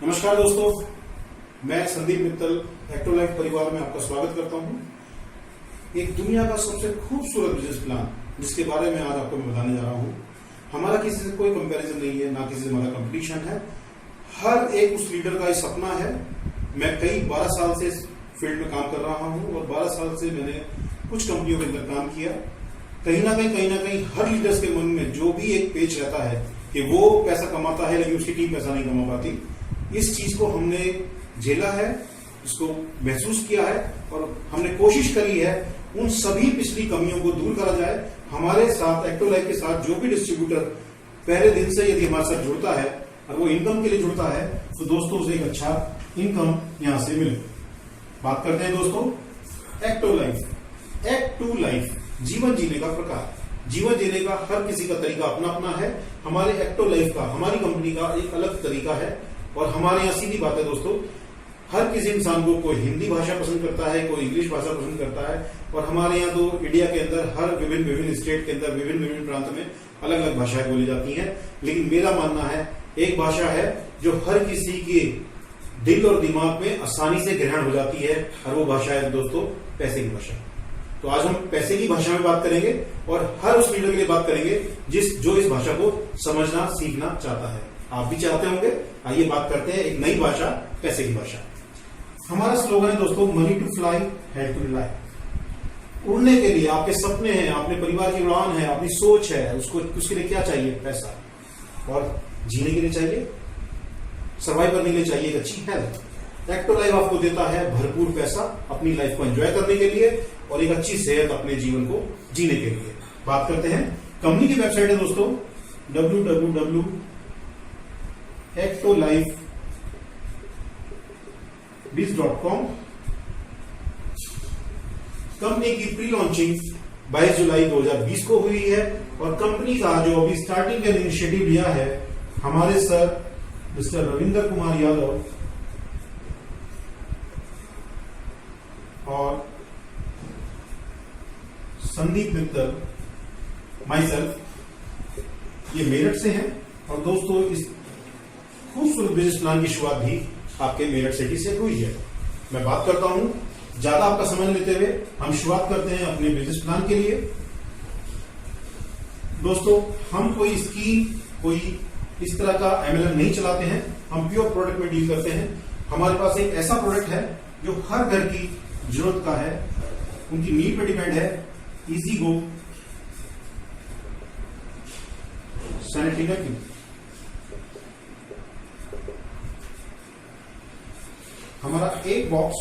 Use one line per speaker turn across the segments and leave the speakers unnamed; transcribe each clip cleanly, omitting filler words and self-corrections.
नमस्कार दोस्तों, मैं संदीप मित्तल एक्टोलाइफ परिवार में आपका स्वागत करता हूं। एक दुनिया का सबसे खूबसूरत बिजनेस प्लान जिसके बारे में आज आपको मैं बताने जा रहा हूं। हमारा किसी से कोई कंपैरिजन नहीं है, ना किसी से हमारा कंपटीशन है। हर एक उस लीडर का ही सपना है। मैं कई 12 साल से इस फील्ड में काम कर रहा हूं और 12 साल से मैंने कुछ कंपनियों के अंदर काम किया। कहीं ना कहीं हर लीडर्स के मन में जो भी एक पेच रहता है कि वो पैसा कमाता है लेकिन उसकी टीम पैसा नहीं कमा पाती। इस चीज को हमने झेला है, इसको महसूस किया है और हमने कोशिश करी है उन सभी पिछली कमियों को दूर करा जाए। हमारे साथ एक्टोलाइफ के साथ जो भी डिस्ट्रीब्यूटर पहले दिन से यदि हमारे साथ जुड़ता है और वो इनकम के लिए जुड़ता है तो दोस्तों उसे एक अच्छा इनकम यहां से मिले। बात करते हैं दोस्तों एक्टोलाइफ। एक्टू लाइफ, जीवन जीने का प्रकार। जीवन जीने का हर किसी का तरीका अपना अपना है। हमारे एक्टोलाइफ का, हमारी कंपनी का एक अलग तरीका है और हमारे यहाँ सीधी बात है दोस्तों, हर किसी इंसान को कोई हिंदी भाषा पसंद करता है, कोई इंग्लिश भाषा पसंद करता है और हमारे यहाँ तो इंडिया के अंदर हर विभिन्न स्टेट के अंदर विभिन्न प्रांत में अलग अलग भाषाएं बोली जाती हैं। लेकिन मेरा मानना है एक भाषा है जो हर किसी के दिल और दिमाग में आसानी से ग्रहण हो जाती है और वो भाषा है दोस्तों पैसे की भाषा। तो आज हम पैसे की भाषा में बात करेंगे और हर उस लीडर के लिए बात करेंगे जो इस भाषा को समझना सीखना चाहता है। आप भी चाहते होंगे। आइए बात करते हैं एक नई भाषा, पैसे की भाषा। हमारा स्लोगन है दोस्तों, money to fly, head to rely. उड़ने के लिए आपके सपने हैं, अपने परिवार की उड़ान है, अपनी सोच है, उसके लिए क्या चाहिए? पैसा। और जीने के लिए चाहिए, सर्वाइव करने के लिए चाहिए एक अच्छी हेल्थ। एक्टोलाइफ आपको देता है भरपूर पैसा अपनी लाइफ को एंजॉय करने के लिए और एक अच्छी सेहत अपने जीवन को जीने के लिए। बात करते हैं कंपनी की वेबसाइट है दोस्तों www.ectolifebiz.com। कंपनी की प्री लॉन्चिंग 22 जुलाई 2020 को हुई है और कंपनी का जो अभी स्टार्टिंग का इनिशिएटिव लिया है हमारे सर मिस्टर रविंद्र कुमार यादव और संदीप मित्तल, माई सेल्फ, ये मेरठ से हैं। और दोस्तों इस खूबसूरत बिजनेस प्लान की शुरुआत भी आपके मेरठ सिटी से हुई है। मैं बात करता हूं ज्यादा आपका समय लेते हुए, हम शुरुआत करते हैं अपने बिजनेस प्लान के लिए। दोस्तों हम कोई स्कीम, कोई इस तरह का MLM नहीं चलाते हैं, हम प्योर प्रोडक्ट में डील करते हैं। हमारे पास एक ऐसा प्रोडक्ट है जो हर घर की जरूरत का है, उनकी नीड पे डिपेंड है। Easy go sanitary napkin. हमारा एक बॉक्स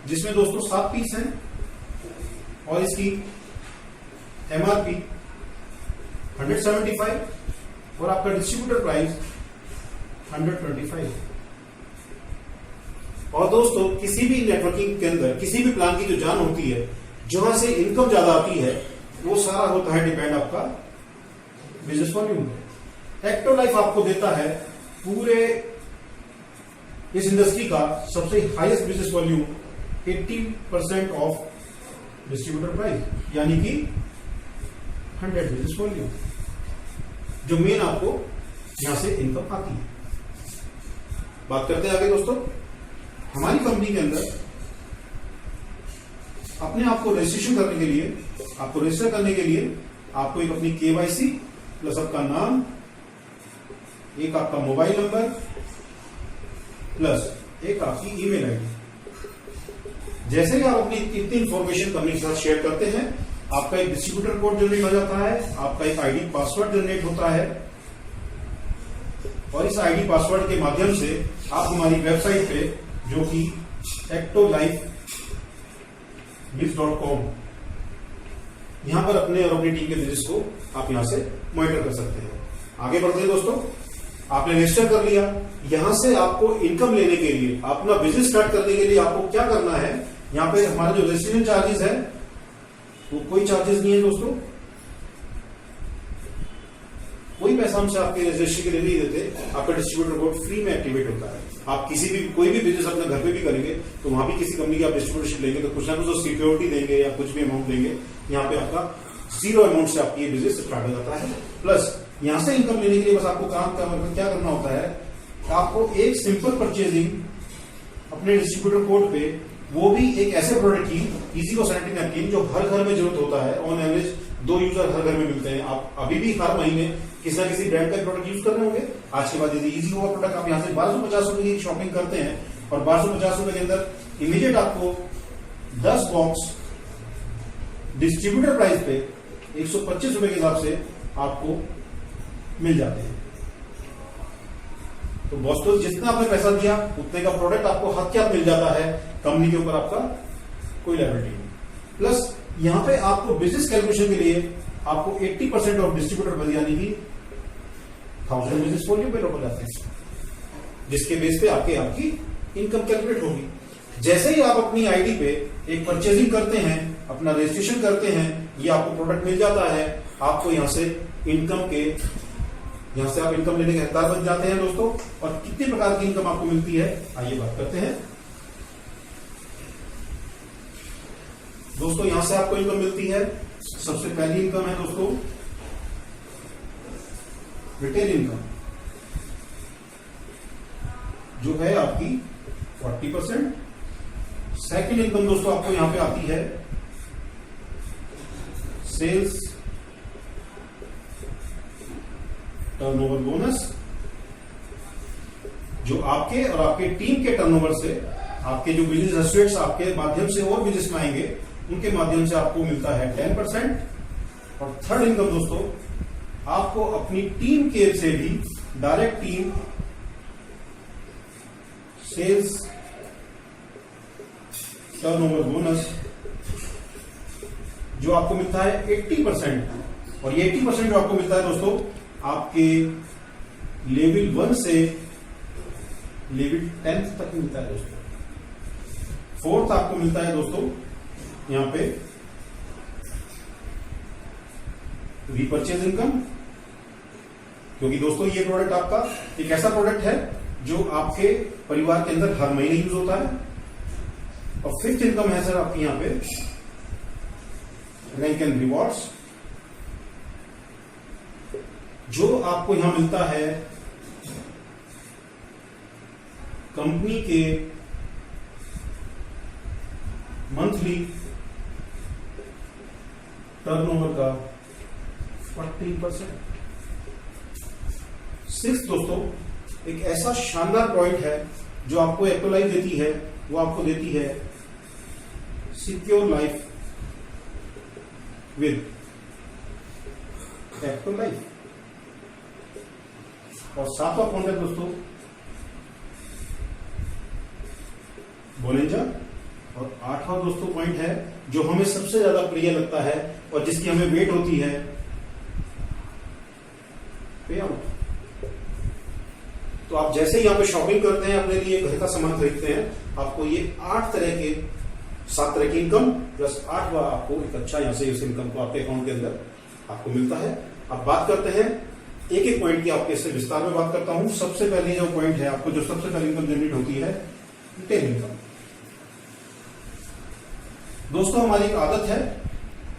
जिसमें दोस्तों 7 पीस हैं और इसकी MRP 175 और आपका डिस्ट्रीब्यूटर प्राइस 125। और दोस्तों किसी भी नेटवर्किंग के अंदर किसी भी प्लान की जो जान होती है, जहां से इनकम ज्यादा आती है, वो सारा होता है डिपेंड आपका बिजनेस वॉल्यूम। एक्टोलाइफ आपको देता है पूरे इस इंडस्ट्री का सबसे highest business volume 80% of distributor price, यानी कि 100 बिजनेस वॉल्यूम, जो मेन आपको यहां से इनकम आती है। बात करते हैं आगे दोस्तों। हमारी कंपनी के अंदर अपने आप को रजिस्ट्रेशन करने के लिए, आपको रजिस्टर करने के लिए आपको एक अपनी KYC प्लस आपका नाम, एक आपका मोबाइल नंबर प्लस एक आपकी ईमेल आईडी। जैसे कि आप अपनी इतनी इंफॉर्मेशन कंपनी के साथ शेयर करते हैं, आपका एक डिस्ट्रीब्यूटर कोड जनरेट हो जाता है, आपका एक ID पासवर्ड जनरेट होता है और इस ID पासवर्ड के माध्यम से आप हमारी वेबसाइट पे जो कि ectolifebiz.com, यहां पर अपने और अपनी टीम के बिजनेस को आप यहां से मॉनिटर कर सकते हैं। आगे बढ़ते हैं दोस्तों। आपने रजिस्टर कर लिया, यहां से आपको इनकम लेने के लिए, अपना बिजनेस स्टार्ट करने के लिए आपको क्या करना है? यहां पे हमारे जो रजिस्ट्रेशन चार्जेस है वो कोई चार्जेस नहीं है दोस्तों, कोई पैसा हमसे आपके रजिस्ट्रेशन के लिए नहीं देते। आपका डिस्ट्रीब्यूटर कोड फ्री में एक्टिवेट होता है। आप कोई भी बिजनेस अपने घर पे भी करेंगे तो वहां भी किसी कंपनी की आप डिस्ट्रीब्यूटरशिप लेंगे तो कुछ ना कुछ सिक्योरिटी देंगे या कुछ भी अमाउंट देंगे। यहाँ पे आपका 0 अमाउंट से आपकी ये बिजनेस स्टार्ट हो जाता है। प्लस यहां से इनकम लेने के लिए बस आपको क्या करना होता है, आपको एक सिंपल परचेजिंग अपने डिस्ट्रीब्यूटर कोड पे, वो भी एक ऐसे प्रोडक्ट की, इजी को सैनिटरी नैपकिन, जो हर घर में जरूरत होता है। ऑन एवरेज 2 यूजर हर घर में मिलते हैं। आप अभी भी हर महीने किसी ना किसी ब्रांड का प्रोडक्ट यूज कर रहे होंगे। आज के बाद यदि इजी हुआ प्रोडक्ट आप यहाँ से 1250 रुपए की शॉपिंग करते हैं और 1250 रुपए के अंदर इमीडिएट आपको 10 बॉक्स डिस्ट्रीब्यूटर प्राइस पे 125 रुपए के हिसाब से आपको मिल जाते हैं। तो दोस्तों, जितना आपने पैसा दिया उतने का प्रोडक्ट आपको हाथ के हाथ मिल जाता है। कंपनी के ऊपर आपका कोई लायबिलिटी नहीं। प्लस यहां पे आपको बिजनेस कैलकुलेशन के लिए आपको 80% ऑफ डिस्ट्रीब्यूटर बिल यानी कि 1000 बिजनेस वॉल्यूम पे लोग जाते हैं, जिसके बेस पे आपकी इनकम कैलकुलेट होगी। जैसे ही आप अपनी आईडी पे एक परचेजिंग करते हैं, अपना रजिस्ट्रेशन करते हैं, ये आपको प्रोडक्ट मिल जाता है। आपको यहां से आप इनकम लेने के हकदार बन जाते हैं दोस्तों। और कितने प्रकार की इनकम आपको मिलती है, आइए बात करते हैं दोस्तों। यहां से आपको इनकम मिलती है। सबसे पहली इनकम है दोस्तों रिटेल इनकम, जो है आपकी 40%। सेकंड इनकम दोस्तों आपको यहां पे आती है सेल्स टर्नओवर बोनस, जो आपके और आपके टीम के टर्नओवर से, आपके जो बिजनेस एसोसिएट्स आपके माध्यम से और बिजनेस में आएंगे, उनके माध्यम से आपको मिलता है 10%। और थर्ड इनकम दोस्तों, आपको अपनी टीम के से भी direct team sales turnover bonus, जो आपको मिलता है 80%। और ये 80% जो आपको मिलता है दोस्तों, आपके लेवल 1 से लेवल 10 तक मिलता है दोस्तों। फोर्थ आपको मिलता है दोस्तों यहां पे रीपरचेज इनकम, क्योंकि दोस्तों ये प्रोडक्ट आपका एक ऐसा प्रोडक्ट है जो आपके परिवार के अंदर हर महीने यूज होता है। और फिफ्थ इनकम है सर आपकी यहां पे रैंक एंड रिवॉर्ड्स, जो आपको यहां मिलता है कंपनी के मंथली टर्नओवर का 40%। सिक्स दोस्तों, एक ऐसा शानदार पॉइंट है जो आपको एक्टोलाइफ देती है, वो आपको देती है सिक्योर लाइफ विद एक्टोलाइफ। और सातवां पॉइंट है दोस्तों बोलेंजा। और आठवां दोस्तों पॉइंट है जो हमें सबसे ज्यादा प्रिय लगता है और जिसकी हमें वेट होती है, पे आउट। तो आप जैसे ही यहां पे शॉपिंग करते हैं, अपने लिए घर का सामान खरीदते हैं, आपको ये 7 तरह की इनकम प्लस 8वां आपको एक अच्छा यहां से इस इनकम को आपके अकाउंट के अंदर आपको मिलता है। अब बात करते हैं एक एक पॉइंट की, आपके इससे विस्तार में बात करता हूं। सबसे पहले जो पॉइंट है, आपको जो सबसे पहले इनकम जनरेट होती है रिटेल इनकम। दोस्तों, हमारी एक आदत है,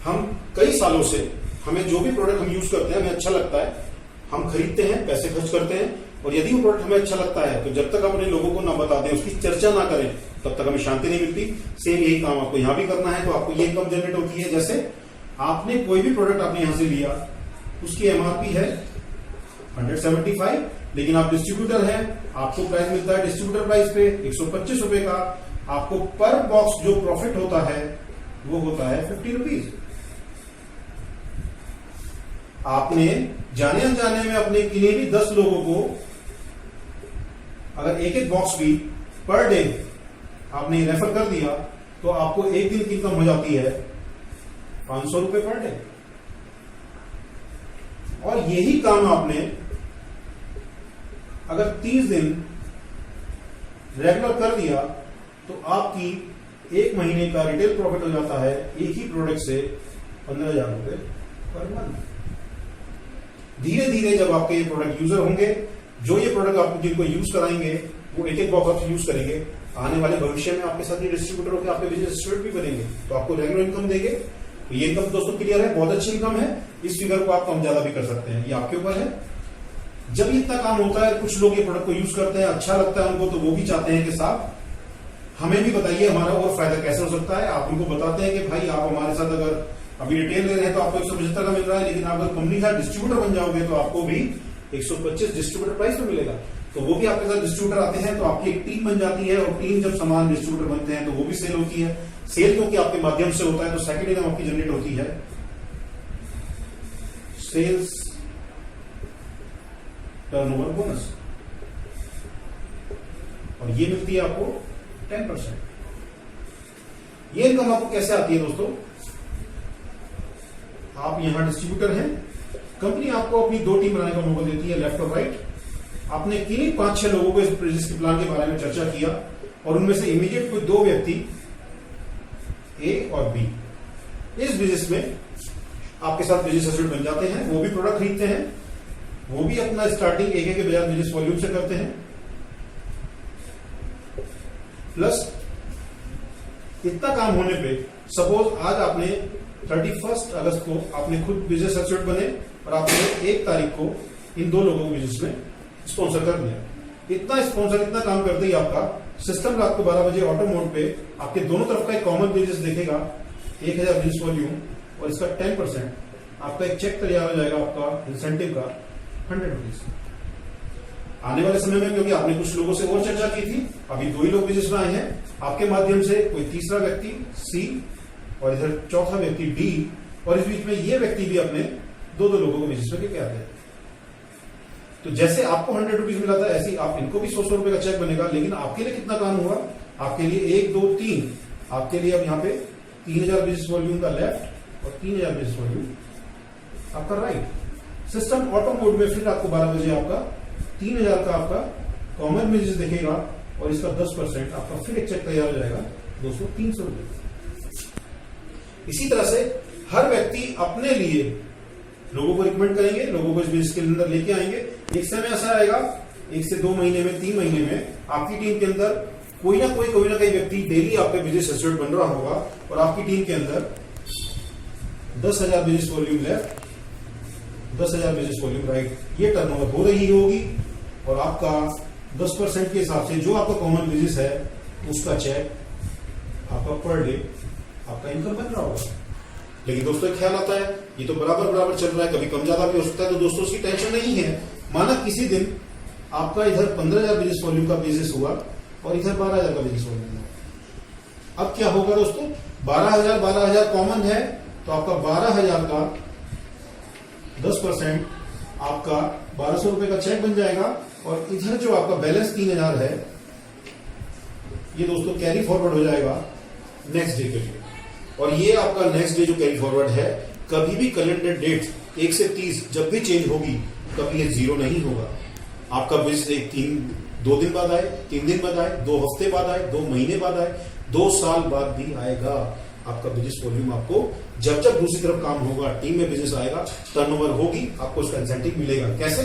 हम कई सालों से हमें जो भी प्रोडक्ट हम यूज करते हैं, हमें अच्छा लगता है, हम खरीदते हैं, पैसे खर्च करते हैं। और यदि वो प्रोडक्ट हमें अच्छा लगता है तो जब तक हम अपने लोगों को ना बता दें, उसकी चर्चा ना करें, तब तक हमें शांति नहीं मिलती। सेम यही काम आपको यहां भी करना है। तो आपको ये इनकम जनरेट होती है, जैसे आपने कोई भी प्रोडक्ट आपने यहां से लिया, उसकी एमआरपी है 175, लेकिन आप डिस्ट्रीब्यूटर हैं, आपको प्राइस मिलता है डिस्ट्रीब्यूटर प्राइस पे 125 रुपए का। आपको पर बॉक्स जो प्रॉफिट होता है वो होता है 50 रुपीज। आपने जाने अनजाने में अपने किन्हीं भी 10 लोगों को अगर एक एक बॉक्स भी पर डे आपने रेफर कर दिया, तो आपको एक दिन की इनकम हो जाती है 500 रुपए पर डे। और यही काम आपने अगर 30 दिन रेगुलर कर दिया, तो आपकी एक महीने का रिटेल प्रॉफिट हो जाता है एक ही प्रोडक्ट से 15,000 रुपए पर मंथ। धीरे धीरे जब आपके ये प्रोडक्ट यूजर होंगे, जो ये प्रोडक्ट आप जिनको यूज कराएंगे, वो एक एक बॉक्स आप यूज करेंगे, आने वाले भविष्य में आपके साथ ये डिस्ट्रीब्यूटर होकर आपके बिजनेस एसोसिएट भी बनेंगे, तो आपको रेगुलर इनकम देंगे। तो ये इनकम दोस्तों क्लियर है, बहुत अच्छी इनकम है। इस फिगर को आप कम ज्यादा भी कर सकते हैं, ये आपके ऊपर है। जब इतना काम होता है, कुछ लोग ये प्रोडक्ट को यूज करते हैं, अच्छा लगता है उनको, तो वो भी चाहते हैं कि साहब हमें भी बताइए हमारा और फायदा कैसे हो सकता है। आप उनको बताते हैं कि भाई आप हमारे साथ अगर अभी रिटेल ले रहे हैं तो आपको 175 का मिल रहा है, लेकिन आप अगर कंपनी का डिस्ट्रीब्यूटर बन जाओगे तो आपको भी 125 डिस्ट्रीब्यूटर प्राइस में मिलेगा। तो वो भी आपके साथ डिस्ट्रीब्यूटर आते हैं, तो आपकी एक टीम बन जाती है, और टीम जब समान डिस्ट्रीब्यूटर बनते हैं तो वो भी सेल होती है। सेल क्योंकि आपके माध्यम से होता है तो सेकंड इनकम आपकी जनरेट होती है, सेल्स टर्नओवर बोनस, और ये मिलती है आपको 10%। ये इनकम आपको कैसे आती है दोस्तों? आप यहां डिस्ट्रीब्यूटर हैं, कंपनी आपको अपनी 2 टीम बनाने का मौका देती है, लेफ्ट और राइट। आपने किन्हीं 5-6 लोगों को इस बिजनेस के प्लान के बारे में चर्चा किया, और उनमें से इमीडिएट कोई 2 व्यक्ति ए और बी इस बिजनेस में आपके साथ बिजनेस एसोसिएट बन जाते हैं। वो भी प्रोडक्ट खरीदते हैं, वो भी अपना स्टार्टिंग एक के बजाय बिजनेस वॉल्यूम से करते हैं। प्लस इतना काम होने पे सपोज आज आपने 31 अगस्त को आपने खुद बिजनेस एसोसिएट बने, और आपने 1 तारीख को इन 2 लोगों को बिजनेस में स्पॉन्सर कर दिया। इतना स्पॉन्सर, इतना काम करते ही आपका सिस्टम रात को 12 बजे ऑटो मोड पे आपके दोनों तरफ का एक कॉमन बिजनेस देखेगा, 1000 बिजनेस वॉल्यूम, और इसका 10% आपका एक चेक तैयार हो जाएगा आपका इंसेंटिव का 100 रुपीज। आने वाले समय में क्योंकि आपने कुछ लोगों से और चर्चा की थी, अभी 2 ही लोग बिजनेस में आए हैं, आपके माध्यम से कोई तीसरा व्यक्ति सी, और इधर चौथा व्यक्ति डी, और इस बीच में ये व्यक्ति भी अपने 2-2 लोगों को बिजनेस में लेके आते हैं। तो जैसे आपको 100 रुपीज मिला था, ऐसे ही आप इनको भी 100 रुपए का चेक बनेगा। लेकिन आपके लिए कितना काम हुआ? आपके लिए 1, 2, 3, आपके लिए अब यहाँ पे 3000 बिजनेस वॉल्यूम का लेफ्ट और 3000 बिजनेस वॉल्यूम आपका राइट। सिस्टम ऑटो मोड में फिर आपको 12 बजे आपका 3000 का आपका कॉमन बिजनेस दिखेगा, और इसका 10% आपका फिर एक चेक तैयार हो जाएगा 200-300 रुपए। इसी तरह से हर व्यक्ति अपने लिए लोगों को रिकमेंड करेंगे, लोगों को इस बिजनेस के अंदर लेके आएंगे। एक समय ऐसा आएगा 1 से 2 महीने में, 3 महीने में आपकी टीम के अंदर कोई ना कोई व्यक्ति डेली आपके बिजनेस एसोसिएट बन रहा होगा, और आपकी टीम के अंदर 10,000 business volume left, 10,000 business volume right, ये टर्नओवर हो रही होगी, और आपका 10% के हिसाब से जो आपका कॉमन बिजनेस है उसका चेक आपका पर डे आपका इनकम बन रहा होगा। लेकिन दोस्तों एक ख्याल आता है, ये तो बराबर चल रहा है, कभी कम ज्यादा भी हो सकता है, तो दोस्तों उसकी टेंशन नहीं है। माना किसी दिन आपका इधर 15,000 बिजनेस वॉल्यूम का बिजनेस हुआ और इधर 12,000 का बिजनेस वॉल्यूम हुआ। अब क्या होगा दोस्तों? 12,000 कॉमन है, तो आपका 12,000 का 10% आपका 1200 रुपए का चेक बन जाएगा, और इधर जो आपका बैलेंस 3,000 है, ये दोस्तों कैरी फॉरवर्ड हो जाएगा नेक्स्ट डे के लिए। और ये आपका नेक्स्ट डे जो कैरी फॉरवर्ड है, कभी भी कैलेंडर डेट 1 से 30 जब भी चेंज होगी, कभी ये 0 नहीं होगा। आपका बिजनेस 2 दिन बाद आए, 3 दिन बाद आए, 2 हफ्ते बाद आए, 2 महीने बाद आए, 2 साल बाद भी आएगा, आपका बिजनेस वॉल्यूम आपको जब दूसरी तरफ काम होगा, टीम में बिजनेस आएगा, टर्नओवर होगी, आपको उसका इंसेंटिव मिलेगा। कैसे?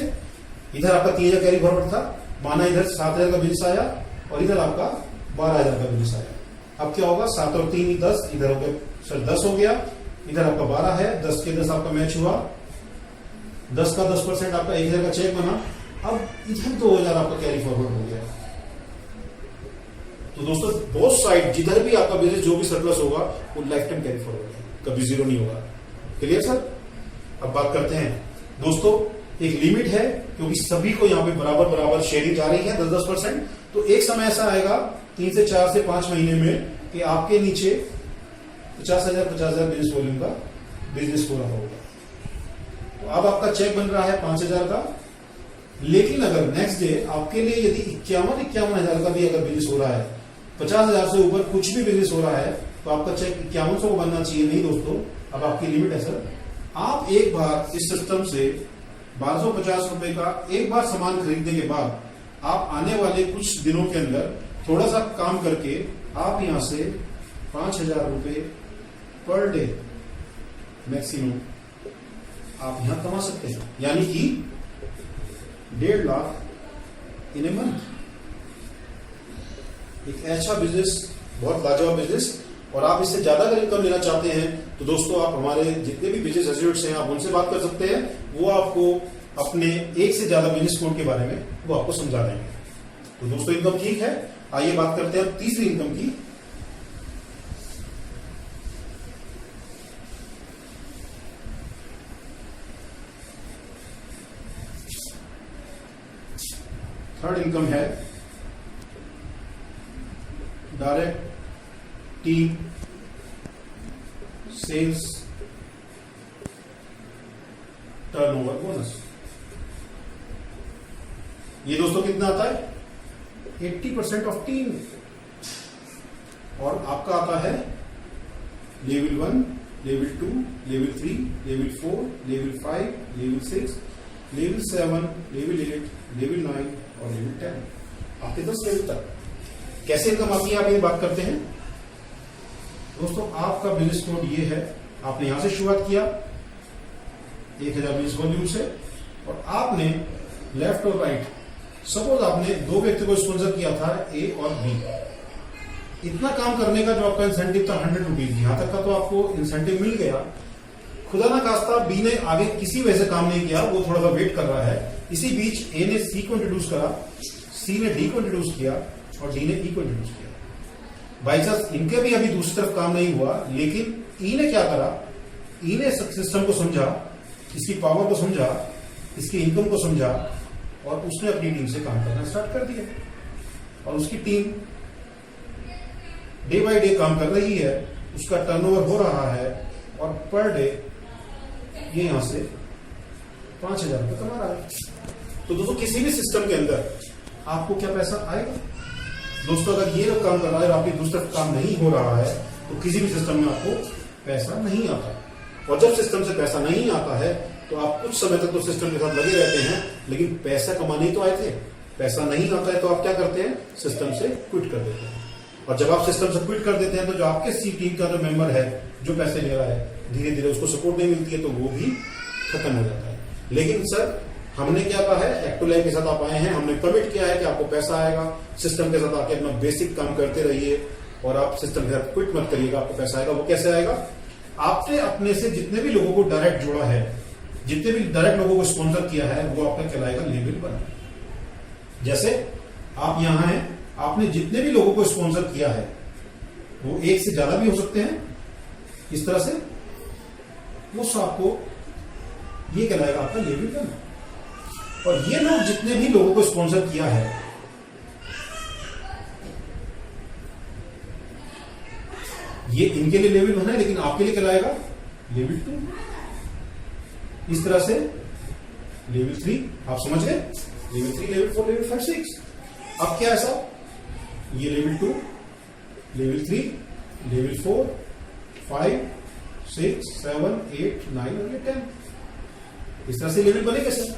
इधर आपका 3,000 कैरी फॉरवर्ड था, माना इधर 7,000 का बिजनेस आया, और इधर आपका 12,000 का बिजनेस आया। अब क्या होगा? 7 और 3 10, इधर हो गया, सर 10 हो गया, इधर आपका 12 है, 10 के 10 आपका मैच हुआ, 10 का 10% आपका 1,000 का चेक बना। अब इधर 2,000 आपका कैरी फॉरवर्ड हो गया। तो दोस्तों बोथ साइड जिधर भी आपका बिजनेस जो भी सरप्लस होगा वो लाइफ टाइम कैरी फॉरवर्ड है, कभी 0 नहीं होगा। Clear sir? अब बात करते हैं दोस्तों, एक लिमिट है, क्योंकि सभी को यहाँ पे बराबर शेयरिंग जा रही है 10-10%। तो एक समय ऐसा आएगा 3 से 4 से 5 महीने में कि आपके नीचे 50,000 बिजनेस वॉल्यूम का बिजनेस हो रहा होगा। तो अब आपका चेक बन रहा है 5,000 का, लेकिन अगर नेक्स्ट डे आपके लिए यदि 51,000 का भी अगर बिजनेस हो रहा है, 50,000 से ऊपर कुछ भी बिजनेस हो रहा है, तो आपका चेक 5100 को बनना चाहिए। नहीं दोस्तों, अब आपकी लिमिट है सर। आप एक बार इस सिस्टम से 1250 रुपए का एक बार सामान खरीदने के बाद, आप आने वाले कुछ दिनों के अंदर थोड़ा सा काम करके आप यहां से 5,000 रुपए पर डे मैक्सिमम आप यहां कमा सकते हैं, यानी कि 1.5 लाख इन ए मंथ। एक अच्छा बिजनेस, बहुत लाजवाब बिजनेस। और आप इससे ज्यादा अगर इनकम लेना चाहते हैं तो दोस्तों आप हमारे जितने भी बिजनेस एसोसिएट्स हैं आप उनसे बात कर सकते हैं। वो आपको अपने एक से ज्यादा बिजनेस कोड के बारे में वो आपको समझा देंगे। तो दोस्तों इनकम ठीक है, आइए बात करते हैं तीसरी इनकम की। थर्ड इनकम है direct team sales turnover bonus. ये दोस्तों कितना आता है? 80% ऑफ टीम। और आपका आता है level 1, level 2, level 3, level 4, level 5, level 6, level 7, level 8, level 9 और लेवल 10, आपके 10 लेवल तक। कैसे इनकम आती है, आप ये बात करते हैं दोस्तों। आपका बिजनेस कोड ये है, आपने यहां से शुरुआत किया 1000 बिजनेस वॉल्यूम से, और आपने लेफ्ट और राइट, सपोज आपने 2 व्यक्ति को स्पॉन्सर किया था, ए और बी। इतना काम करने का जो आपका इंसेंटिव था 100 रुपीज, यहां तक का तो आपको इंसेंटिव मिल गया। खुदा ना खास्ता बी ने आगे किसी वजह से काम नहीं किया, वो थोड़ा सा वेट कर रहा है। इसी बीच ए ने सी को इंट्रोड्यूस करा, सी ने डी को इंट्रोड्यूस किया और डी ने ई को इंट्रोड्यूस किया। बाई चांस इनके भी अभी दूसरी तरफ काम नहीं हुआ, लेकिन ई ने क्या करा, ई ने सिस्टम को समझा, इसकी पावर को समझा, इसकी इनकम को समझा, और उसने अपनी टीम से काम करना स्टार्ट कर दिया। और उसकी टीम डे बाय डे काम कर रही है, उसका टर्नओवर हो रहा है, और पर डे ये यहां से 5000 रुपये कमा रहा है। तो दोस्तों किसी भी सिस्टम के अंदर आपको क्या पैसा आएगा? दोस्तों अगर ये लोग काम कर रहा है और आपकी दूसरी तरफ काम नहीं हो रहा है, तो किसी भी सिस्टम में आपको पैसा नहीं आता। और जब सिस्टम से पैसा नहीं आता है तो आप कुछ समय तक तो सिस्टम के साथ लगे रहते हैं, लेकिन पैसा कमाने ही तो आए थे। पैसा नहीं आता है तो आप क्या करते हैं? सिस्टम से क्विट कर देते हैं। और जब आप सिस्टम से क्विट कर देते हैं तो जो आपके सी टीम का जो मेंबर है, जो पैसे ले रहा है, धीरे धीरे उसको सपोर्ट नहीं मिलती है, तो वो भी खत्म हो जाता है। लेकिन सर हमने क्या कहा है, एक्टोलाइफ के साथ आप आए हैं, हमने कमिट किया है कि आपको पैसा आएगा। सिस्टम के साथ आके अपना बेसिक काम करते रहिए और आप सिस्टम के साथ क्विट मत करिएगा, आपको पैसा आएगा। वो कैसे आएगा? आपने अपने से जितने भी लोगों को डायरेक्ट जोड़ा है, जितने भी डायरेक्ट लोगों को स्पॉन्सर किया है, वो आपका कहलाएगा लेवल 1। जैसे आप यहां हैं, आपने जितने भी लोगों को स्पॉन्सर किया है, वो एक से ज्यादा भी हो सकते हैं, इस तरह से उस आपको ये कहलाएगा आपका लेवल 1। और ये लोग जितने भी लोगों को स्पॉन्सर किया है, ये इनके लिए लेवल 1 है, लेकिन आपके लिए कहलाएगा लेवल 2। इस तरह से लेवल 3, आप समझ गए? Level 3, level 4, level 5, 6। अब क्या है साहब? ये लेवल 2, लेवल 3, लेवल 4, 5, 6, 7, 8, 9 और ये 10। इस तरह से लेवल बनेगा सर।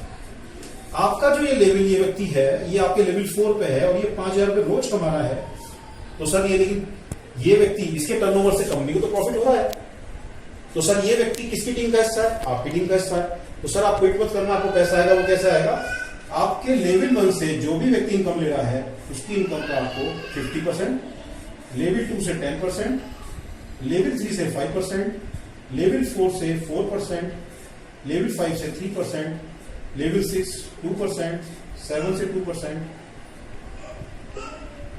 आपका जो ये लेवल, ये व्यक्ति है, ये आपके लेवल 4 पे है और ये 5000 रुपये रोज कमा रहा है, तो सर ये, लेकिन ये व्यक्ति, इसके टर्नओवर से कंपनी को तो प्रॉफिट हो रहा है, तो सर ये व्यक्ति किसकी टीम का हिस्सा है? आपकी टीम का हिस्सा है। तो सर आप क्विट मत करना, आपको पैसा आएगा। वो कैसे आएगा? आपके लेवल 1 से जो भी व्यक्ति इनकम ले रहा है, उसकी इनकम का आपको 50%, लेवल 2 से 10%, लेवल 3 से 5%, लेवल 4 से 4%, लेवल 5 से 3%, लेवल 6 2%, 7 से 2%,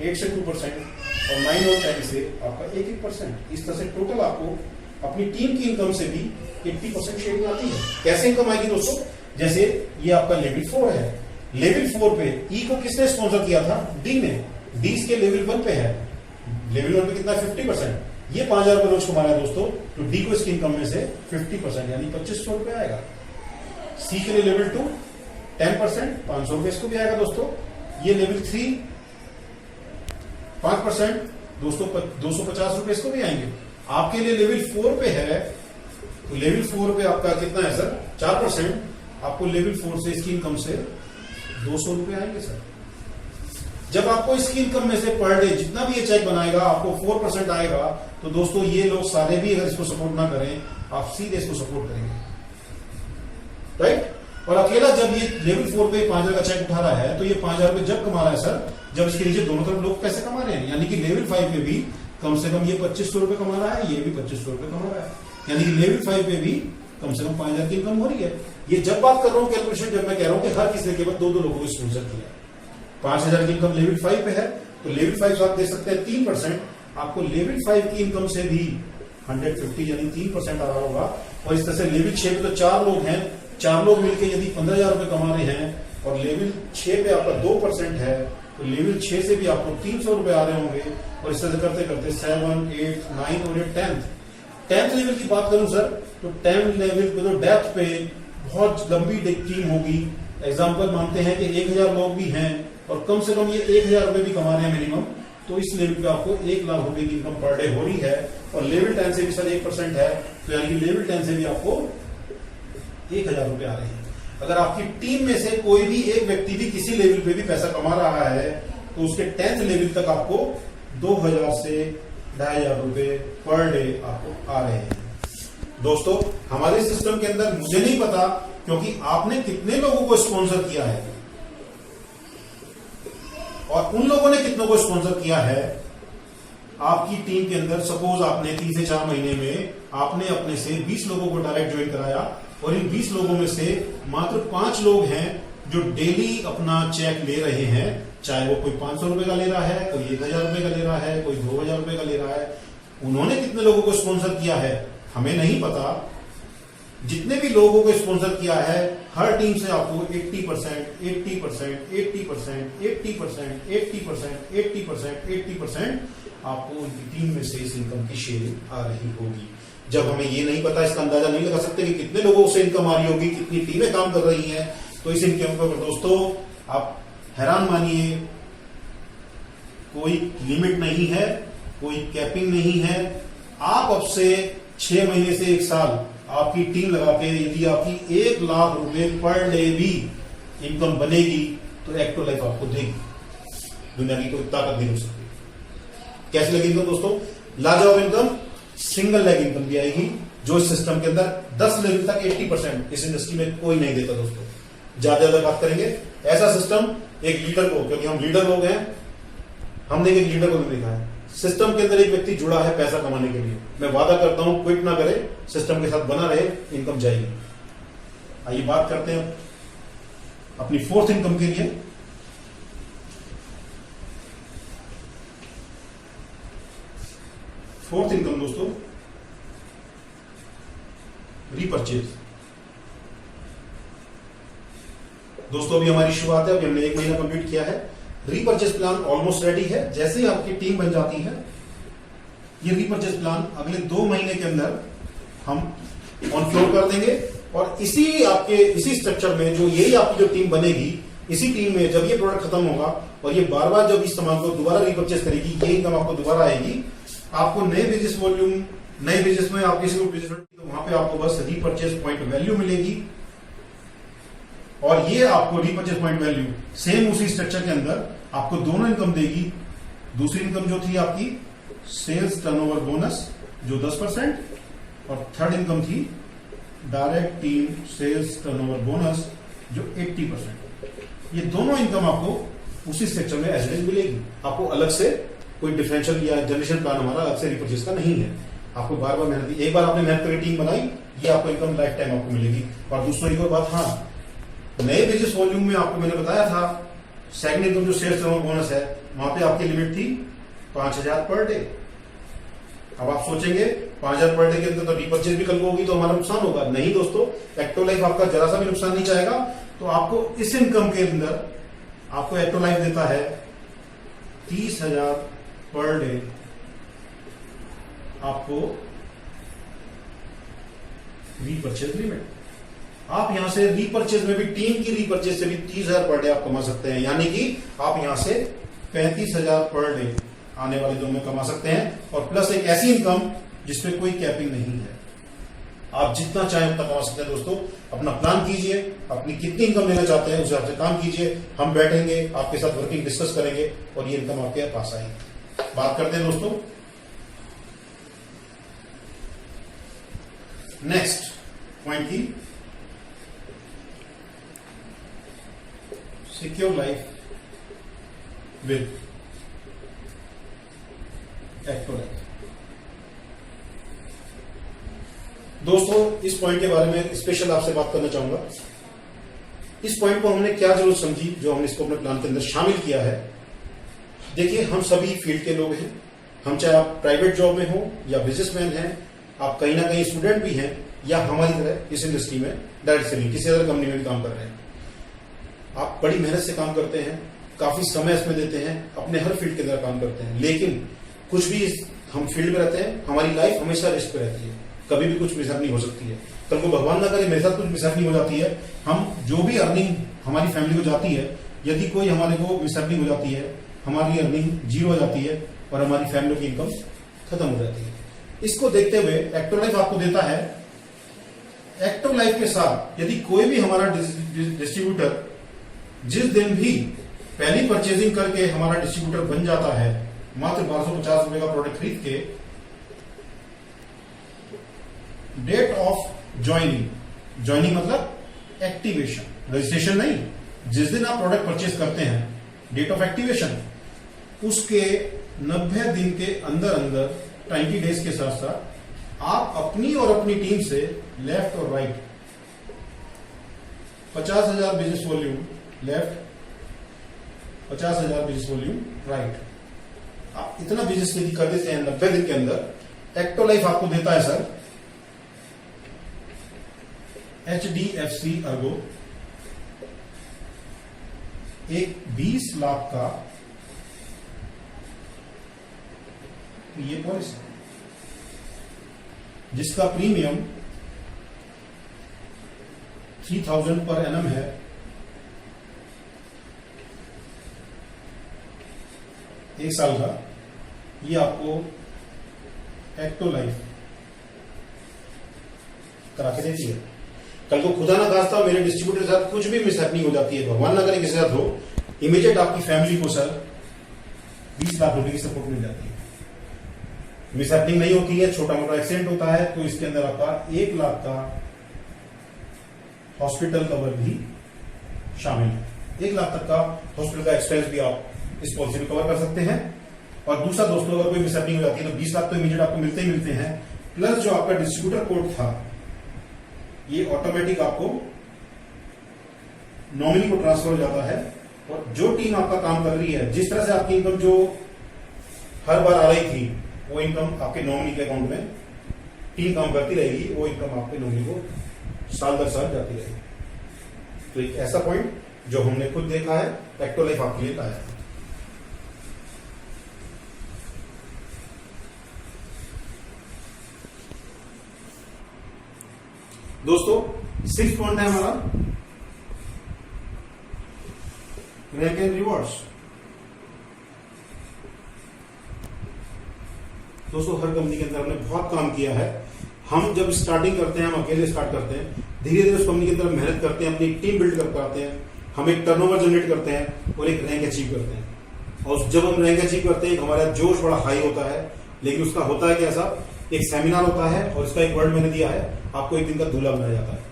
8 से 2% और 9 और 10 से आपका 1%। इस तरह से टोटल आपको अपनी टीम की इनकम से भी 80% शेयरिंग आती है। कैसे इनकम आएगी दोस्तों? जैसे ये आपका लेवल 4 है, लेवल 4 पे ई को किसने स्पॉन्सर किया था? डी ने। डी इसके लेवल 1 पे है, लेवल 1 पे कितना? 50%। ये 5000 रुपये रोज कमा रहा है दोस्तों, तो डी को इसकी इनकम में से 50% यानी 2500 रुपये आएगा। सी के लिए लेवल 2 10%, 500 रुपये इसको भी आएगा दोस्तों। ये लेवल 3 5%, दोस्तों 250 रुपये इसको भी आएंगे। आपके लिए लेवल 4 पे है, तो लेवल 4 पे आपका कितना है सर? 4%। आपको लेवल 4 से इसकी इनकम से 200 रुपये आएंगे सर। जब आपको इसकी इनकम में से पर डे जितना भी ये चेक बनाएगा आपको 4% आएगा, तो दोस्तों ये लोग सारे भी अगर इसको सपोर्ट ना करें, आप सीधे इसको सपोर्ट करेंगे, राइट? और अकेला जब ये लेवल 4 पे 5000 का चेक उठा रहा है, तो ये 5000 रुपये जब कमा रहा है सर, जब इसके नीचे दोनों तरफ लोग पैसे कमा रहे हैं, यानी कि लेवल 5 पे भी कम से कम ये 2500 रुपये कमा रहा है, ये भी 2500 रुपये कमा रहा है, यानी कि लेवल 5 पे भी कम से कम 5,000 की इनकम हो रही है। ये जब बात कर रहा हूं कैलकुलेशन, जब मैं कह रहा हूं कि हर किसी ने केवल 2-2 लोगों को स्पॉन्सर किया, 5,000 की इनकम लेवल 5 पे है, तो लेवल 5 आप दे सकते हैं 3%, आपको लेवल 5 की इनकम से भी 150 यानी 3% आ रहा होगा। और इस तरह से लेवल 6 पे तो 4 लोग हैं, 4 लोग मिलकर यदि 15,000 रुपए कमा रहे हैं और लेवल 6 पे आपका 2% है, तो लेवल 6 से भी आपको 300 रुपए आ रहे होंगे। और इस तरह से करते करते 7, 8, 9 और 10th लेवल की बात करूं सर, तो 10th लेवल पे तो डेप्थ पे बहुत लंबी टीम होगी। एग्जाम्पल मानते हैं कि 1,000 लोग भी हैं और कम से कम ये 1,000 रुपए भी कमा रहे हैं मिनिमम, तो इस लेवल पे आपको 1 लाख रुपए की इनकम पर डे हो रही है। और लेवल 10 से भी सर 1% है, तो यानी कि लेवल 10 से भी आपको 1,000 रुपए आ रहे हैं। अगर आपकी टीम में से कोई भी एक व्यक्ति भी किसी लेवल पे भी पैसा कमा रहा है, तो उसके 10th लेवल तक आपको 2,000 से 2,500 रुपए पर डे आपको आ रहे हैं। दोस्तों, हमारे सिस्टम के अंदर मुझे नहीं पता क्योंकि आपने कितने लोगों को स्पॉन्सर किया है और उन लोगों ने कितनों को स्पॉन्सर किया है। आपकी टीम के अंदर सपोज आपने 3 से 4 महीने में आपने अपने से 20 लोगों को डायरेक्ट ज्वाइन कराया और इन 20 लोगों में से मात्र 5 लोग हैं जो डेली अपना चेक ले रहे हैं, चाहे वो कोई 500 रुपए का ले रहा है, कोई 1,000 रुपए का ले रहा है, कोई 2,000 रुपए का ले रहा है। उन्होंने कितने लोगों को स्पॉन्सर किया है हमें नहीं पता। जितने भी लोगों को स्पॉन्सर किया है, हर टीम से आपको 80%, 80%, 80%, 80%, 80%, 80%, 80% आपको उनकी टीम में से इस इनकम की शेयरिंग आ रही होगी। जब हमें ये नहीं पता, इसका अंदाजा नहीं लगा सकते कि कितने लोगों से इनकम आ रही होगी, कितनी टीमें काम कर रही हैं, तो इस इनकम पर दोस्तों आप हैरान मानिए, कोई लिमिट नहीं है, कोई कैपिंग नहीं है। आप अब से 6 महीने से 1 साल आपकी टीम लगा के यदि आपकी 1 लाख रुपए पर डे भी इनकम बनेगी, तो एक्टो लाइफ आपको देगी, दुनिया की कोई ताकत नहीं हो सकती। कैसे लगेगी इनकम दोस्तों? लाजवाब इनकम, सिंगल लेग इनकम भी आएगी, जो इस सिस्टम के अंदर 10 लेवल तक 80% इस इंडस्ट्री में कोई नहीं देता दोस्तों। ज्यादा बात करेंगे ऐसा सिस्टम एक लीडर को, क्योंकि हम लीडर लोग हैं, हमने एक लीडर को भी देखा है। सिस्टम के अंदर एक व्यक्ति जुड़ा है पैसा कमाने के लिए, मैं वादा करता हूं क्विट ना करे, सिस्टम के साथ बना रहे, इनकम जाएगी। आइए बात करते हैं अपनी 4th इनकम के लिए। फोर्थ इनकम दोस्तों, रीपरचेज। दोस्तों अभी हमारी शुरुआत है, अभी हमने 1 महीना कंप्लीट किया है। रीपरचेज प्लान ऑलमोस्ट रेडी है। जैसे ही आपकी टीम बन जाती है, ये रीपरचेज प्लान अगले 2 महीने के अंदर हम ऑन फ्लोर कर देंगे और इसी स्ट्रक्चर में जो यही आपकी जो टीम बनेगी, इसी टीम में जब ये प्रोडक्ट खत्म होगा और ये बार बार जब इस सामान को दोबारा रीपरचेज करेगी, ये इनकम आपको दोबारा आएगी। आपको नए बिजनेस वॉल्यूम, नए बिजनेस में आप किसी को बिजनेस, तो वहां पे आपको बस रीपरचेज पॉइंट वैल्यू मिलेगी और ये आपको रीपरचेज पॉइंट वैल्यू सेम उसी स्ट्रक्चर के अंदर आपको दोनों इनकम देगी। दूसरी इनकम जो थी आपकी सेल्स टर्नओवर बोनस जो 10% और थर्ड इनकम थी direct team sales turnover bonus जो 80%। ये दोनों इनकम आपको उसी स्ट्रक्चर में एज इट मिलेगी। आपको अलग से कोई डिफरेंशियल या जनरेशन प्लान हमारा अलग से रीपरचेज का नहीं है। आपको बार बार मेहनत, एक बार आपने मेहनत करके टीम बनाई, ये आपको इनकम लाइफ टाइम आपको मिलेगी। और दूसरी एक और बात, हाँ, नए बिजनेस वॉल्यूम में आपको मैंने बताया था सेकंड इनकम जो सेल्स टर्नओवर बोनस है, वहां पे आपकी लिमिट थी 5,000 पर डे। अब आप सोचेंगे 5,000 पर डे के अंदर तो रीपरचेज भी कल को होगी तो हमारा नुकसान होगा। नहीं दोस्तों, एक्टो लाइफ आपका जरा सा भी नुकसान नहीं चाहेगा। तो आपको इस इनकम के अंदर आपको एक्टो लाइफ देता है 30,000 पर डे आपको रीपरचेज लिमिट। आप यहां से रीपरचेज में भी, टीम की रीपरचेज से भी 30,000 पर डे आप कमा सकते हैं, यानी कि आप यहां से 35,000 पर डे आने वाले दिनों में कमा सकते हैं। और प्लस एक ऐसी इनकम जिसपे कोई कैपिंग नहीं है, आप जितना चाहें उतना कमा सकते हैं। दोस्तों अपना प्लान कीजिए, अपनी कितनी इनकम लेना चाहते हैं उस हिसाब से काम कीजिए। हम बैठेंगे, आपके साथ वर्किंग डिस्कस करेंगे और ये इनकम आपके पास आएगी। बात करते हैं दोस्तों नेक्स्ट पॉइंट की, secure life with Acto life. दोस्तों, इस पॉइंट के बारे में स्पेशल आपसे बात करना चाहूंगा। इस पॉइंट को हमने क्या जरूरत समझी जो हमने इसको अपने प्लान के अंदर शामिल किया है। देखिए, हम सभी फील्ड के लोग हैं। हम चाहे आप प्राइवेट जॉब में हो या बिजनेसमैन हैं, आप कहीं ना कहीं स्टूडेंट भी हैं, या हमारी तरह इस इंडस्ट्री में डायरेक्ट सेलिंग किसी अदर कंपनी में भी काम कर रहे हैं। आप बड़ी मेहनत से काम करते हैं, काफी समय इसमें देते हैं, अपने हर फील्ड के अंदर काम करते हैं, लेकिन कुछ भी हम फील्ड में रहते हैं, हमारी लाइफ हमेशा रिस्क पे रहती है। कभी भी कुछ मिसहैपनिंग हो सकती है। कल को भगवान ना करे मेरे साथ कुछ मिसहैपनिंग हो जाती है, हम जो भी अर्निंग हमारी फैमिली को जाती है, यदि कोई हमारे को मिसहैपनिंग हो जाती है, हमारी अर्निंग जीरो हो जाती है और हमारी फैमिली की इनकम खत्म हो जाती है। इसको देखते हुए एक्टिव लाइफ आपको देता है, एक्टिव लाइफ के साथ यदि कोई भी हमारा डिस्ट्रीब्यूटर जिस दिन भी पहली परचेजिंग करके हमारा डिस्ट्रीब्यूटर बन जाता है, मात्र 1250 रुपए का प्रोडक्ट खरीद के, डेट ऑफ ज्वाइनिंग मतलब एक्टिवेशन, रजिस्ट्रेशन नहीं, जिस दिन आप प्रोडक्ट परचेज करते हैं, डेट ऑफ एक्टिवेशन, उसके 90 दिन के अंदर अंदर 20 डेज के साथ साथ आप अपनी और अपनी टीम से लेफ्ट और right 50,000 business volume left, 50,000 business volume right, आप इतना बिजनेस यदि कर देते हैं 90 दिन के अंदर, एक्टिव लाइफ आपको देता है सर HDFC अर्गो एक 20 लाख का ये पॉलिसी, जिसका प्रीमियम 3000 पर एनम है। एक साल का ये आपको एक्टिव लाइफ करा के देती है। कल को खुदा ना खास्ता मेरे डिस्ट्रीब्यूटर के साथ कुछ भी मिसहैपनिंग हो जाती है, भगवान ना करे किसी साथ हो, इमीडिएट आपकी फैमिली को सर 20 लाख रुपए की सपोर्ट मिल जाती है। मिसहैपनिंग नहीं होती है, छोटा मोटा एक्सीडेंट होता है तो इसके अंदर आपका 1 लाख का हॉस्पिटल कवर भी शामिल है। 1 लाख तक का हॉस्पिटल का एक्सपेंस भी आप इस पॉलिसी में कवर कर सकते हैं। और दूसरा दोस्तों, अगर कोई मिसहैपनिंग हो जाती है तो 20 लाख तो इमीडिएट आपको मिलते ही मिलते हैं, प्लस जो आपका डिस्ट्रीब्यूटर कोड था ये ऑटोमेटिक आपको नॉमिनी को ट्रांसफर हो जाता है। और जो टीम आपका काम कर रही है, जिस तरह से आपकी इनकम जो हर बार आ रही थी, वो इनकम आपके नॉमिनी के अकाउंट में टीम काम करती रहेगी, वो इनकम आपके नॉमिनी को साल दर साल जाती रहेगी। तो एक ऐसा पॉइंट जो हमने खुद देखा है, एक्टिव लाइफ आपके लिए लाया है। दोस्तों, 6th पॉइंट है हमारा रैंक एंड रिवॉर्ड्स। दोस्तों, हर कंपनी के अंदर हमने बहुत काम किया है। हम जब स्टार्टिंग करते हैं, हम अकेले स्टार्ट करते हैं, धीरे धीरे उस कंपनी के अंदर मेहनत करते हैं, अपनी टीम बिल्ड कर पाते हैं, हम एक टर्नओवर जनरेट करते हैं और एक रैंक अचीव करते हैं। और जब हम रैंक अचीव करते हैं, हमारा जोश बड़ा हाई होता है, लेकिन उसका होता है कैसा, एक सेमिनार होता है और इसका एक वर्ड मैंने दिया है, आपको एक दिन का दूल्हा बनाया जाता है।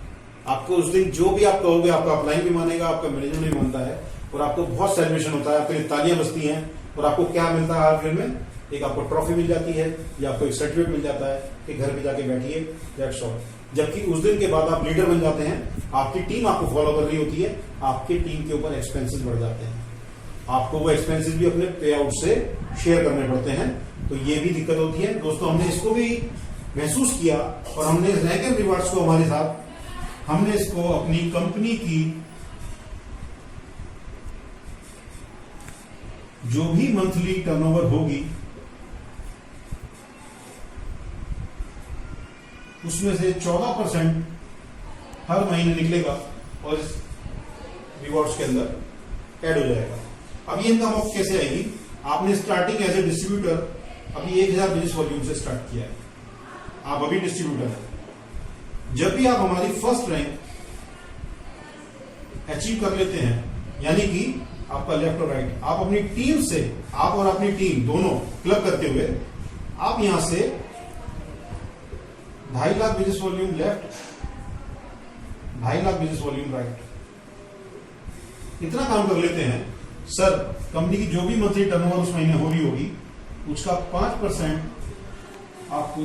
आपको उस दिन जो भी आप कहोगे, आपका अपलाइन भी मानेगा, आपका मैनेजर भी मानता है, और आपको बहुत सेलिब्रेशन होता है, आपके लिए तालियां बजती हैं। और आपको क्या मिलता है आखिर में, एक आपको ट्रॉफी मिल जाती है या आपको एक सर्टिफिकेट मिल जाता है कि घर पे जाके बैठिए, दैट्स ऑल। जबकि उस दिन के बाद आप लीडर बन जाते हैं, आपकी टीम आपको फॉलो कर रही होती है, आपकी टीम के ऊपर एक्सपेंसेस बढ़ जाते हैं, आपको वो एक्सपेंसेस भी अपने पे आउट से शेयर करने पड़ते हैं, तो ये भी दिक्कत होती है। दोस्तों, हमने इसको भी महसूस किया और हमने रैंक एंड रिवॉर्ड्स को हमारे साथ, हमने इसको अपनी कंपनी की जो भी मंथली टर्नओवर होगी उसमें से 14% हर महीने निकलेगा और इस रिवॉर्ड्स के अंदर ऐड हो जाएगा। अब ये इनकम आपको कैसे आएगी, आपने स्टार्टिंग एज ए डिस्ट्रीब्यूटर अभी 1000 बिजनेस वॉल्यूम से स्टार्ट किया है, आप अभी डिस्ट्रीब्यूटर हैं। जब भी आप हमारी फर्स्ट रैंक अचीव कर लेते हैं, यानी कि आपका लेफ्ट और राइट, आप अपनी टीम से, आप और अपनी टीम दोनों क्लब करते हुए आप यहां से 2.5 lakh business volume left, 2.5 lakh business volume right, इतना काम कर लेते हैं सर। कंपनी की जो भी मंथली टर्नओवर उस महीने हो रही होगी, उसका 5% आपको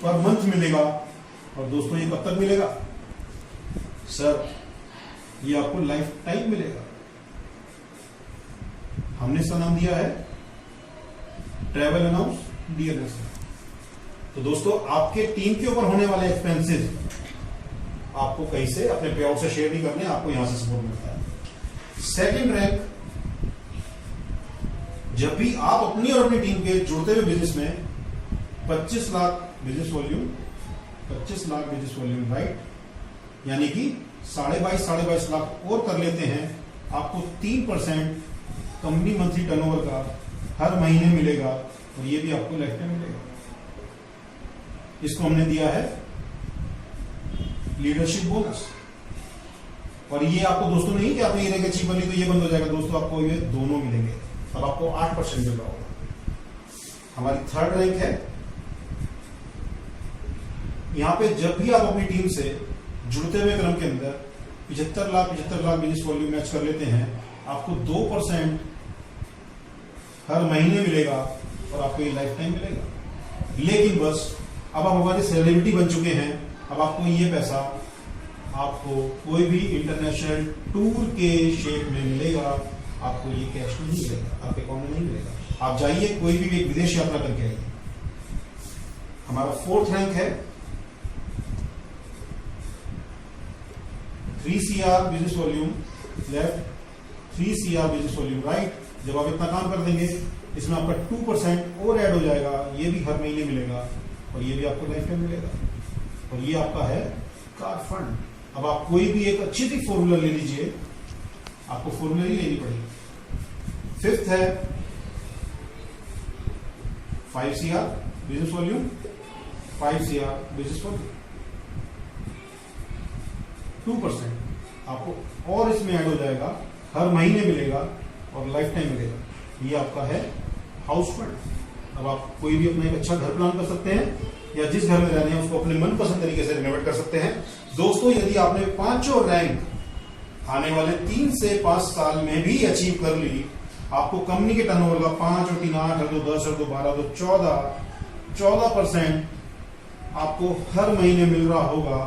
पर मंथ मिलेगा और दोस्तों ये कब तक मिलेगा सर? ये आपको लाइफ टाइम मिलेगा। हमने इसका नाम दिया है ट्रैवल अलाउंस DLS। तो दोस्तों आपके टीम के ऊपर होने वाले एक्सपेंसेस आपको कहीं से अपने पे आउट से शेयर नहीं करने, आपको यहां से सपोर्ट मिलता है। सेकंड रैंक, जब भी आप अपनी और अपनी टीम के जुड़ते हुए बिजनेस में 25 lakh business volume, 25 lakh business volume, right, यानी कि 22.5 लाख और कर लेते हैं, आपको 3% कंपनी मंथली टर्नओवर का हर महीने मिलेगा और ये भी आपको लाइफ टाइम मिलेगा। इसको हमने दिया है लीडरशिप बोनस। और ये आपको दोस्तों नहीं कि आपने ये रैंक अचीव कर ली तो ये बंद हो जाएगा, दोस्तों आपको ये दोनों मिलेंगे। अब आपको 8% मिल रहा होगा। हमारी थर्ड रैंक है, यहां पे जब भी आप अपनी टीम से जुड़ते हुए क्रम के अंदर 75 लाख बिजनेस वॉल्यूम मैच कर लेते हैं, आपको 2% हर महीने मिलेगा और आपको ये लाइफ टाइम मिलेगा। लेकिन बस अब आप हमारे सेलिब्रिटी बन चुके हैं, अब आपको ये पैसा आपको कोई भी इंटरनेशनल टूर के शेप में मिलेगा, आपको ये कैश में नहीं मिलेगा, आपके अकाउंट में नहीं मिलेगा। आप जाइए कोई भी एक विदेश यात्रा करके आइए। हमारा फोर्थ रैंक है 3 CR business volume left, 3 CR business volume right. जब आप इतना काम कर देंगे, इसमें आपका 2% और ऐड हो जाएगा, ये भी हर महीने मिलेगा और ये भी आपको लाइफ टाइम मिलेगा। और ये आपका है कार फंड। अब आप कोई भी एक अच्छी सी फॉर्मूला ले लीजिए, आपको फॉर्मूला ही लेनी पड़ेगी। फिफ्थ है 5 CR business volume, 5 CR business volume, 2% आपको और इसमें ऐड हो जाएगा, हर महीने मिलेगा और लाइफ टाइम मिलेगा। ये आपका है हाउस फंड। अब आप कोई भी अपना एक अच्छा घर प्लान कर सकते हैं या जिस घर में रह रहे हैं उसको अपने मनपसंद तरीके से रिनोवेट कर सकते हैं। दोस्तों यदि आपने पांचों रैंक आने वाले 3 से 5 साल में भी अचीव कर ली, आपको कंपनी के टर्नओवर का 5 और 3 8 और 2 10 और 2 12 तो 14% आपको हर महीने मिल रहा होगा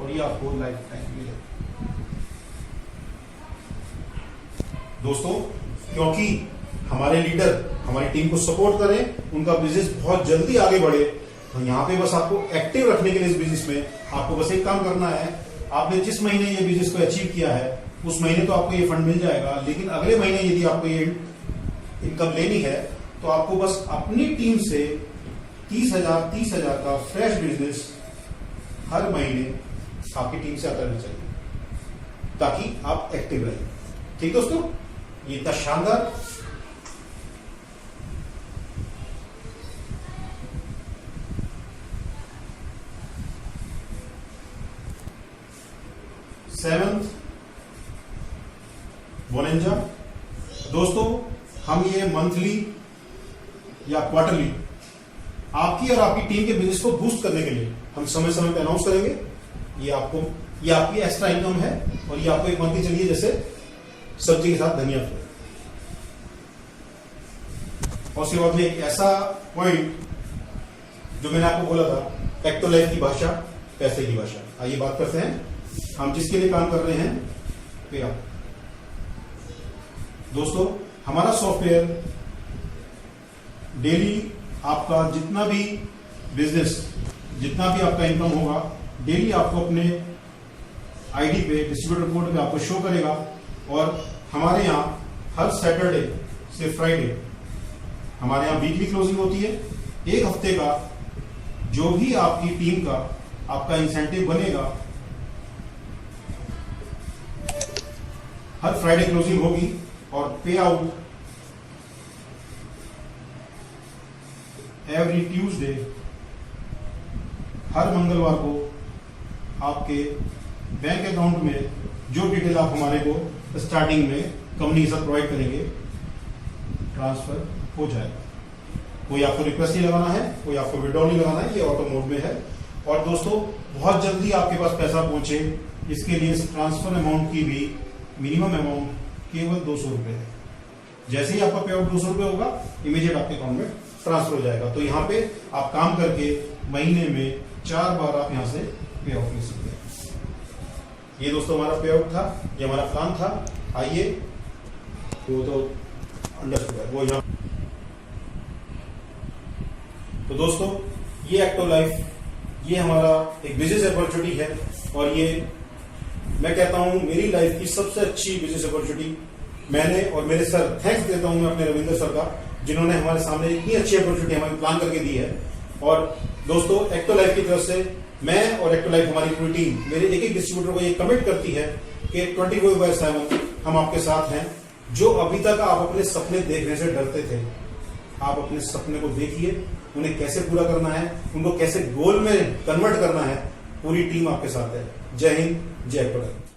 और ये आपको लाइफ टाइम मिलेगा। दोस्तों क्योंकि हमारे लीडर हमारी टीम को सपोर्ट करें, उनका बिजनेस बहुत जल्दी आगे बढ़े, तो यहाँ पे बस आपको एक्टिव रखने के लिए इस बिजनेस में आपको बस एक काम करना है। आपने जिस महीने ये बिजनेस को अचीव किया है उस महीने तो आपको ये फंड मिल जाएगा, लेकिन अगले महीने यदि आपको ये इनकम लेनी है तो आपको बस अपनी टीम से 30,000 का फ्रेश बिजनेस हर महीने आपकी टीम से आता रहना चाहिए ताकि आप एक्टिव रहें। ठीक दोस्तों, ये इतना शानदार सेवंथ बोनेंजा। दोस्तों हम ये मंथली या क्वार्टरली आपकी और आपकी टीम के बिजनेस को बूस्ट करने के लिए हम समय समय पे अनाउंस करेंगे। ये आपकी एक्स्ट्रा इनकम है और ये आपको एक मंथली चलिए जैसे सब्जी के साथ धनिया। और उसके बाद में एक ऐसा पॉइंट जो मैंने आपको बोला था, एक्टो लाइफ की भाषा, पैसे की भाषा। आइए बात करते हैं हम जिसके लिए काम कर रहे हैं, पे आउट। दोस्तों हमारा सॉफ्टवेयर डेली आपका जितना भी बिजनेस, जितना भी आपका इनकम होगा, डेली आपको अपने आईडी पे, डिस्ट्रीब्यूटर कोड पे आपको शो करेगा। और हमारे यहाँ हर सैटरडे से फ्राइडे हमारे यहाँ वीकली क्लोजिंग होती है। एक हफ्ते का जो भी आपकी टीम का आपका इंसेंटिव बनेगा, हर फ्राइडे क्लोजिंग होगी और पे आउट एवरी ट्यूसडे, हर मंगलवार को आपके बैंक अकाउंट में जो डिटेल आप हमारे को स्टार्टिंग में कंपनी के साथ प्रोवाइड करेंगे ट्रांसफर हो जाएगा। कोई आपको रिक्वेस्ट नहीं लगाना है, कोई आपको विड्रॉल नहीं लगाना है, ये ऑटो मोड में है। और दोस्तों बहुत जल्दी आपके पास पैसा पहुंचे, इसके लिए इस ट्रांसफर अमाउंट की भी मिनिमम अमाउंट केवल 200 रुपए है। जैसे ही आपका पे आउट 200 रुपए होगा, इमीडिएट आपके अकाउंट में ट्रांसफर हो जाएगा। तो यहाँ पे आप काम करके महीने में 4 बार आप यहाँ से पे आउट ले सकते हैं। ये दोस्तों हमारा पे आउट था, ये हमारा प्लान था। आइए, वो तो अंडरस्टूड है वो यहाँ। तो दोस्तों ये एक्टिव लाइफ, ये हमारा एक बिजनेस अपॉर्चुनिटी है, और ये मैं कहता हूं मेरी लाइफ की सबसे अच्छी बिजनेस अपॉर्चुनिटी मैंने, और मेरे सर थैंक्स देता हूं मैं अपने रविंद्र सर का, जिन्होंने हमारे सामने इतनी अच्छी अपॉर्चुनिटी हमें प्लान करके दी है। और दोस्तों एक्टिव लाइफ की तरफ से मैं और एक्टिव लाइफ हमारी पूरी टीम मेरे एक एक डिस्ट्रीब्यूटर को ये कमिट करती है कि 24/7 हम आपके साथ हैं। जो अभी तक आप अपने सपने देखने से डरते थे, आप अपने सपने को देखिए, उन्हें कैसे पूरा करना है, उनको कैसे गोल में कन्वर्ट करना है, पूरी टीम आपके साथ है। जय हिंद, जय एक्टिव लाइफ।